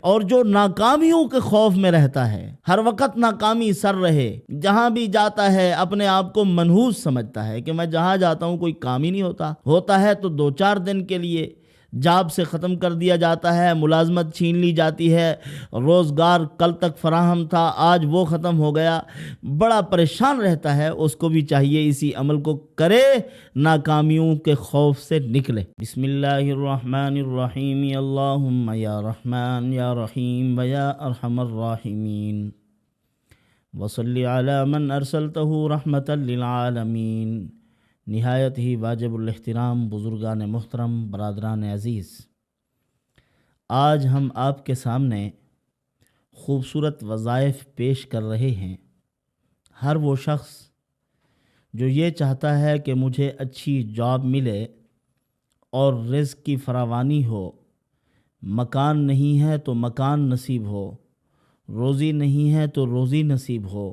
اور جو ناکامیوں کے خوف میں رہتا ہے، ہر وقت ناکامی سر رہے، جہاں بھی جاتا ہے اپنے آپ کو منحوس سمجھتا ہے کہ میں جہاں جاتا ہوں کوئی کام ہی نہیں ہوتا ہے تو 2-4 دن کے لیے جاب سے ختم کر دیا جاتا ہے، ملازمت چھین لی جاتی ہے، روزگار کل تک فراہم تھا آج وہ ختم ہو گیا، بڑا پریشان رہتا ہے۔ اس کو بھی چاہیے اسی عمل کو کرے، ناکامیوں کے خوف سے نکلے۔ بسم اللہ الرحمن الرحیم، اللہم یا رحمان یا رحیم و یا ارحم الراحمین، وصلی علی من ارسلتہ رحمتا للعالمین۔ نہایت ہی واجب الاحترام بزرگان محترم، برادران عزیز، آج ہم آپ کے سامنے خوبصورت وظائف پیش کر رہے ہیں۔ ہر وہ شخص جو یہ چاہتا ہے کہ مجھے اچھی جاب ملے اور رزق کی فراوانی ہو، مکان نہیں ہے تو مکان نصیب ہو، روزی نہیں ہے تو روزی نصیب ہو،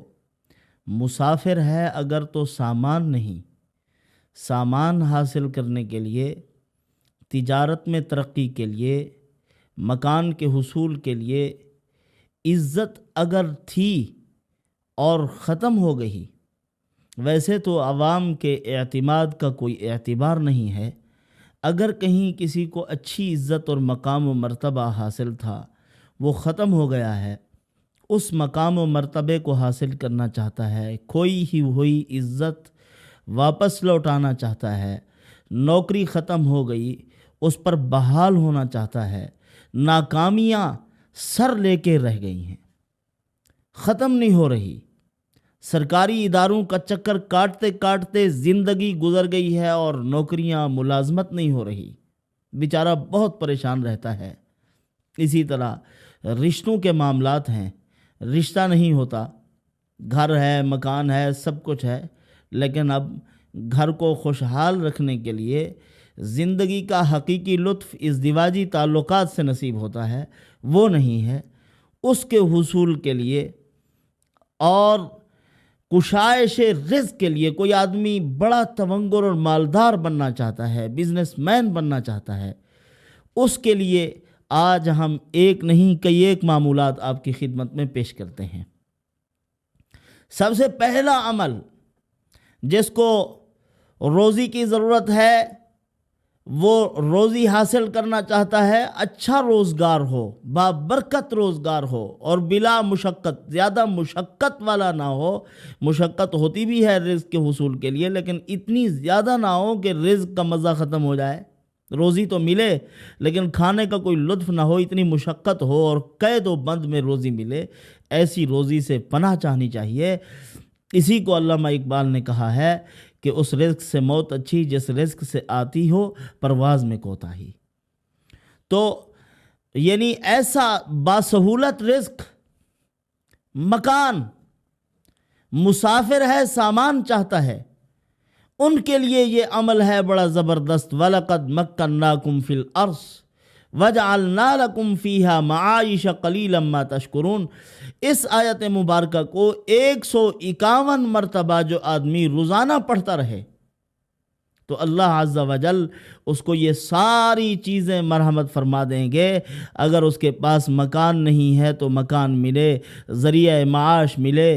مسافر ہے اگر تو سامان نہیں، سامان حاصل کرنے کے لیے، تجارت میں ترقی کے لیے، مکان کے حصول کے لیے، عزت اگر تھی اور ختم ہو گئی، ویسے تو عوام کے اعتماد کا کوئی اعتبار نہیں ہے، اگر کہیں کسی کو اچھی عزت اور مقام و مرتبہ حاصل تھا وہ ختم ہو گیا ہے، اس مقام و مرتبے کو حاصل کرنا چاہتا ہے، کھوئی ہی ہوئی عزت واپس لوٹانا چاہتا ہے، نوکری ختم ہو گئی اس پر بحال ہونا چاہتا ہے، ناکامیاں سر لے کے رہ گئی ہیں، ختم نہیں ہو رہی، سرکاری اداروں کا چکر کاٹتے کاٹتے زندگی گزر گئی ہے اور نوکریاں ملازمت نہیں ہو رہی، بیچارہ بہت پریشان رہتا ہے۔ اسی طرح رشتوں کے معاملات ہیں، رشتہ نہیں ہوتا، گھر ہے، مکان ہے، سب کچھ ہے، لیکن اب گھر کو خوشحال رکھنے کے لیے زندگی کا حقیقی لطف ازدواجی تعلقات سے نصیب ہوتا ہے، وہ نہیں ہے۔ اس کے حصول کے لیے اور کشائش رزق کے لیے کوئی آدمی بڑا تونگر اور مالدار بننا چاہتا ہے، بزنس مین بننا چاہتا ہے، اس کے لیے آج ہم ایک نہیں کئی ایک معمولات آپ کی خدمت میں پیش کرتے ہیں۔ سب سے پہلا عمل جس کو روزی کی ضرورت ہے، وہ روزی حاصل کرنا چاہتا ہے، اچھا روزگار ہو، بابرکت روزگار ہو اور بلا مشقت، زیادہ مشقت والا نہ ہو۔ مشقت ہوتی بھی ہے رزق کے حصول کے لیے، لیکن اتنی زیادہ نہ ہو کہ رزق کا مزہ ختم ہو جائے، روزی تو ملے لیکن کھانے کا کوئی لطف نہ ہو، اتنی مشقت ہو اور قید و بند میں روزی ملے، ایسی روزی سے پناہ چاہنی چاہیے۔ اسی کو علامہ اقبال نے کہا ہے کہ اس رزق سے موت اچھی جس رزق سے آتی ہو پرواز میں کوتاہی۔ تو یعنی ایسا باسہولت رزق، مکان، مسافر ہے سامان چاہتا ہے، ان کے لیے یہ عمل ہے بڑا زبردست۔ وَلَقَدْ مَكَّنَّاكُمْ فِي الْأَرْضِ وَجَعَلْنَا لَكُمْ فِيهَا مَعَائِشَ قَلِيلًا مَا تَشْكُرُونَ۔ اس آیت مبارکہ کو 151 مرتبہ جو آدمی روزانہ پڑھتا رہے تو اللہ عز و جل اس کو یہ ساری چیزیں مرحمت فرما دیں گے۔ اگر اس کے پاس مکان نہیں ہے تو مکان ملے، ذریعہ معاش ملے،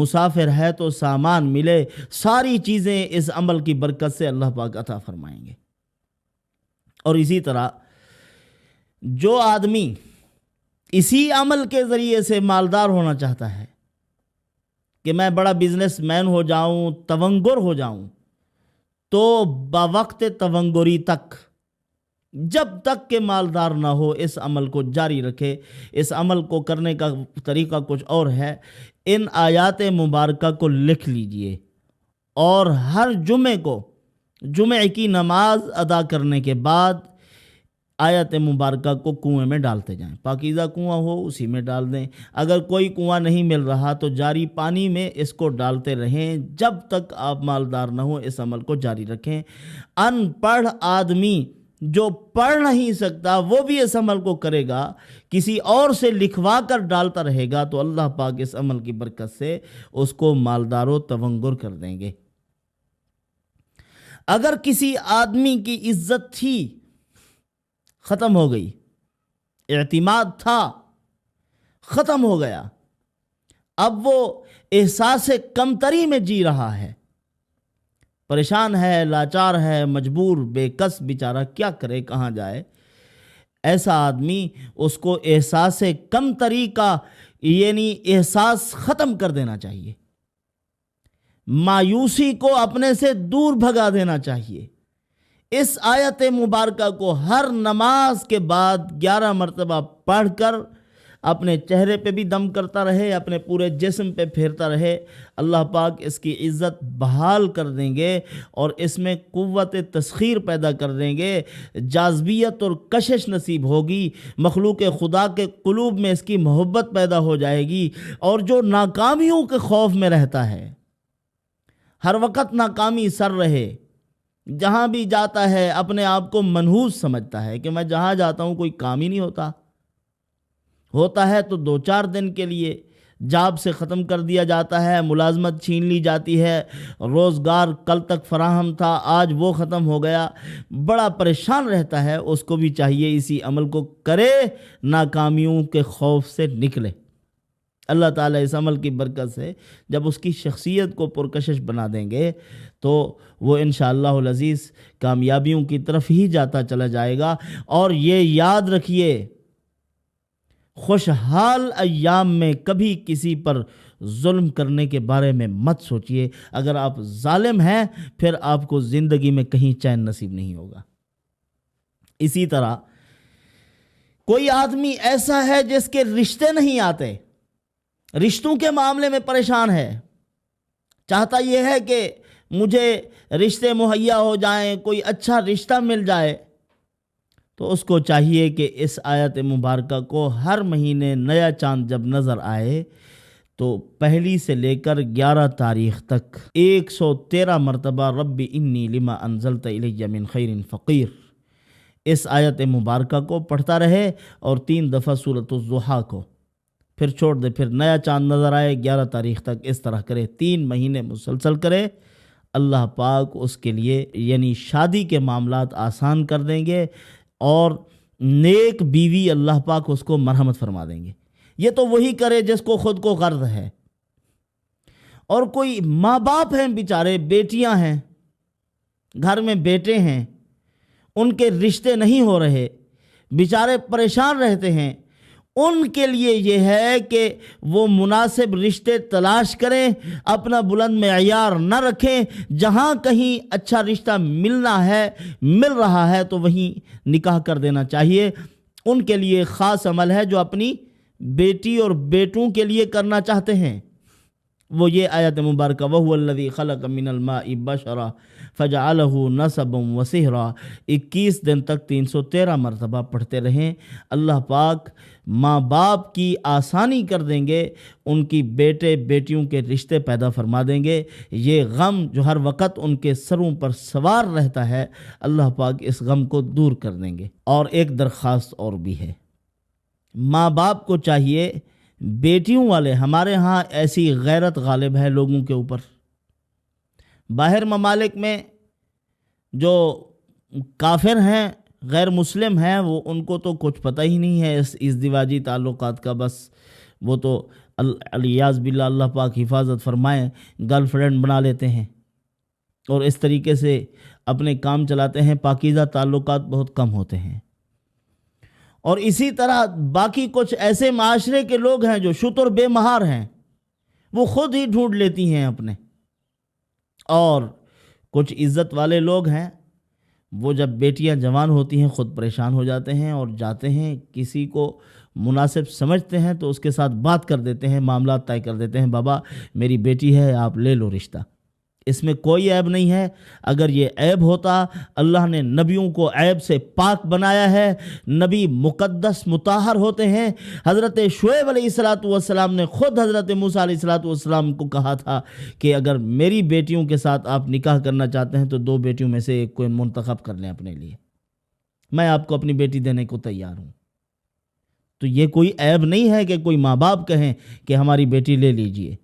مسافر ہے تو سامان ملے، ساری چیزیں اس عمل کی برکت سے اللہ پاک عطا فرمائیں گے۔ اور اسی طرح جو آدمی اسی عمل کے ذریعے سے مالدار ہونا چاہتا ہے کہ میں بڑا بزنس مین ہو جاؤں، تونگر ہو جاؤں، تو بوقت تونگری تک، جب تک کہ مالدار نہ ہو، اس عمل کو جاری رکھے۔ اس عمل کو کرنے کا طریقہ کچھ اور ہے۔ ان آیات مبارکہ کو لکھ لیجئے اور ہر جمعے کو جمعے کی نماز ادا کرنے کے بعد آیت مبارکہ کو کنویں میں ڈالتے جائیں، پاکیزہ کنواں ہو اسی میں ڈال دیں، اگر کوئی کنواں نہیں مل رہا تو جاری پانی میں اس کو ڈالتے رہیں جب تک آپ مالدار نہ ہو، اس عمل کو جاری رکھیں۔ ان پڑھ آدمی جو پڑھ نہیں سکتا وہ بھی اس عمل کو کرے گا، کسی اور سے لکھوا کر ڈالتا رہے گا تو اللہ پاک اس عمل کی برکت سے اس کو مالدار و تونگر کر دیں گے۔ اگر کسی آدمی کی عزت تھی، ختم ہو گئی، اعتماد تھا، ختم ہو گیا، اب وہ احساس کمتری میں جی رہا ہے، پریشان ہے، لاچار ہے، مجبور، بے کس بیچارہ، کیا کرے، کہاں جائے۔ ایسا آدمی، اس کو احساس کمتری کا یعنی احساس ختم کر دینا چاہیے، مایوسی کو اپنے سے دور بھگا دینا چاہیے۔ اس آیت مبارکہ کو ہر نماز کے بعد 11 مرتبہ پڑھ کر اپنے چہرے پہ بھی دم کرتا رہے، اپنے پورے جسم پہ پھیرتا رہے، اللہ پاک اس کی عزت بحال کر دیں گے اور اس میں قوت تسخیر پیدا کر دیں گے، جاذبیت اور کشش نصیب ہوگی، مخلوق خدا کے قلوب میں اس کی محبت پیدا ہو جائے گی۔ اور جو ناکامیوں کے خوف میں رہتا ہے، ہر وقت ناکامی سر رہے، جہاں بھی جاتا ہے اپنے آپ کو منحوس سمجھتا ہے کہ میں جہاں جاتا ہوں کوئی کام ہی نہیں ہوتا ہے تو 2-4 دن کے لیے جاب سے ختم کر دیا جاتا ہے، ملازمت چھین لی جاتی ہے، روزگار کل تک فراہم تھا آج وہ ختم ہو گیا، بڑا پریشان رہتا ہے۔ اس کو بھی چاہیے اسی عمل کو کرے، ناکامیوں کے خوف سے نکلے۔ اللہ تعالیٰ اس عمل کی برکت سے جب اس کی شخصیت کو پرکشش بنا دیں گے تو وہ انشاءاللہ العزیز کامیابیوں کی طرف ہی جاتا چلا جائے گا۔ اور یہ یاد رکھیے، خوشحال ایام میں کبھی کسی پر ظلم کرنے کے بارے میں مت سوچئے۔ اگر آپ ظالم ہیں پھر آپ کو زندگی میں کہیں چین نصیب نہیں ہوگا۔ اسی طرح کوئی آدمی ایسا ہے جس کے رشتے نہیں آتے، رشتوں کے معاملے میں پریشان ہے، چاہتا یہ ہے کہ مجھے رشتے مہیا ہو جائیں، کوئی اچھا رشتہ مل جائے، تو اس کو چاہیے کہ اس آیت مبارکہ کو ہر مہینے نیا چاند جب نظر آئے تو پہلی سے لے کر 11 تاریخ تک 113 مرتبہ رب انی لما انزلت الی من خیر فقیر اس آیت مبارکہ کو پڑھتا رہے، اور 3 دفعہ سورۃ الضحیٰ کو، پھر چھوڑ دے، پھر نیا چاند نظر آئے 11 تاریخ تک، اس طرح کرے، 3 مہینے مسلسل کرے، اللہ پاک اس کے لیے یعنی شادی کے معاملات آسان کر دیں گے اور نیک بیوی اللہ پاک اس کو مرحمت فرما دیں گے۔ یہ تو وہی کرے جس کو خود کو غرض ہے۔ اور کوئی ماں باپ ہیں بیچارے، بیٹیاں ہیں، گھر میں بیٹے ہیں، ان کے رشتے نہیں ہو رہے، بیچارے پریشان رہتے ہیں، ان کے لیے یہ ہے کہ وہ مناسب رشتے تلاش کریں، اپنا بلند معیار نہ رکھیں، جہاں کہیں اچھا رشتہ مل رہا ہے تو وہیں نکاح کر دینا چاہیے۔ ان کے لیے خاص عمل ہے جو اپنی بیٹی اور بیٹوں کے لیے کرنا چاہتے ہیں، وہ یہ آیت مبارکہ وَهُوَ الَّذِي خَلَقَ مِنَ الْمَاءِ بَشَرًا فَجَعَلَهُ نَسَبًا وَصِهْرًا 21 دن تک 313 مرتبہ پڑھتے رہیں۔ اللہ پاک ماں باپ کی آسانی کر دیں گے، ان کی بیٹے بیٹیوں کے رشتے پیدا فرما دیں گے۔ یہ غم جو ہر وقت ان کے سروں پر سوار رہتا ہے، اللہ پاک اس غم کو دور کر دیں گے۔ اور ایک درخواست اور بھی ہے، ماں باپ کو چاہیے، بیٹیوں والے ہمارے ہاں ایسی غیرت غالب ہے لوگوں کے اوپر، باہر ممالک میں جو کافر ہیں، غیر مسلم ہیں، وہ ان کو تو کچھ پتہ ہی نہیں ہے اس ازدواجی تعلقات کا، بس وہ تو الیاذ باللہ اللہ پاک حفاظت فرمائے گرل فرینڈ بنا لیتے ہیں اور اس طریقے سے اپنے کام چلاتے ہیں، پاکیزہ تعلقات بہت کم ہوتے ہیں۔ اور اسی طرح باقی کچھ ایسے معاشرے کے لوگ ہیں جو شتر بے مہار ہیں، وہ خود ہی ڈھونڈ لیتی ہیں اپنے، اور کچھ عزت والے لوگ ہیں، وہ جب بیٹیاں جوان ہوتی ہیں خود پریشان ہو جاتے ہیں اور جاتے ہیں، کسی کو مناسب سمجھتے ہیں تو اس کے ساتھ بات کر دیتے ہیں، معاملات طے کر دیتے ہیں، بابا میری بیٹی ہے آپ لے لو رشتہ۔ اس میں کوئی عیب نہیں ہے۔ اگر یہ عیب ہوتا، اللہ نے نبیوں کو عیب سے پاک بنایا ہے، نبی مقدس مطہر ہوتے ہیں۔ حضرت شعیب علیہ السلام نے خود حضرت موسیٰ علیہ السلام کو کہا تھا کہ اگر میری بیٹیوں کے ساتھ آپ نکاح کرنا چاہتے ہیں تو 2 بیٹیوں میں سے ایک کو منتخب کر لیں اپنے لیے، میں آپ کو اپنی بیٹی دینے کو تیار ہوں۔ تو یہ کوئی عیب نہیں ہے کہ کوئی ماں باپ کہیں کہ ہماری بیٹی لے لیجئے۔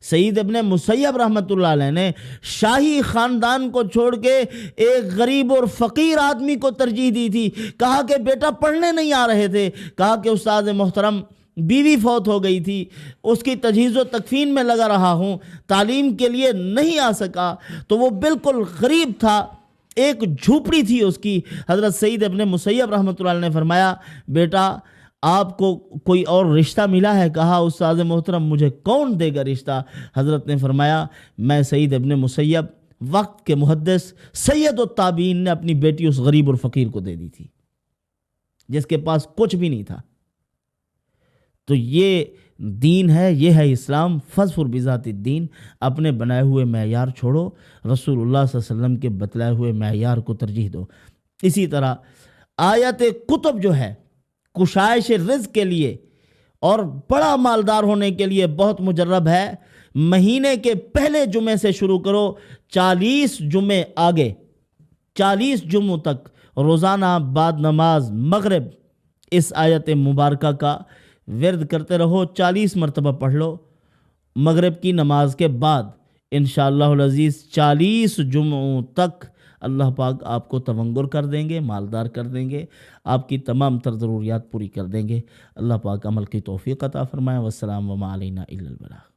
سعید ابن مسیب رحمۃ اللہ علیہ نے شاہی خاندان کو چھوڑ کے ایک غریب اور فقیر آدمی کو ترجیح دی تھی، کہا کہ بیٹا پڑھنے نہیں آ رہے تھے، کہا کہ استاد محترم بیوی فوت ہو گئی تھی، اس کی تجہیز و تکفین میں لگا رہا ہوں، تعلیم کے لیے نہیں آ سکا، تو وہ بالکل غریب تھا، ایک جھوپڑی تھی اس کی۔ حضرت سعید ابن مسیب رحمۃ اللہ علیہ نے فرمایا بیٹا آپ کو کوئی اور رشتہ ملا ہے؟ کہا استاد محترم مجھے کون دے گا رشتہ؟ حضرت نے فرمایا میں سعید ابن مسیب وقت کے محدث سید التابعین نے اپنی بیٹی اس غریب اور فقیر کو دے دی تھی جس کے پاس کچھ بھی نہیں تھا۔ تو یہ دین ہے، یہ ہے اسلام۔ فاظفر بذات الدین، اپنے بنائے ہوئے معیار چھوڑو، رسول اللہ صلی اللہ علیہ وسلم کے بتلائے ہوئے معیار کو ترجیح دو۔ اسی طرح آیت کتب جو ہے کشائش رزق کے لیے اور بڑا مالدار ہونے کے لیے بہت مجرب ہے۔ مہینے کے پہلے جمعے سے شروع کرو، 40 جمعے آگے، 40 جمعوں تک روزانہ بعد نماز مغرب اس آیت مبارکہ کا ورد کرتے رہو، 40 مرتبہ پڑھ لو مغرب کی نماز کے بعد، انشاءاللہ العزیز 40 جمعوں تک اللہ پاک آپ کو تونگر کر دیں گے، مالدار کر دیں گے، آپ کی تمام تر ضروریات پوری کر دیں گے۔ اللہ پاک عمل کی توفیق عطا فرمائے۔ والسلام وما علینا الا البلاغ۔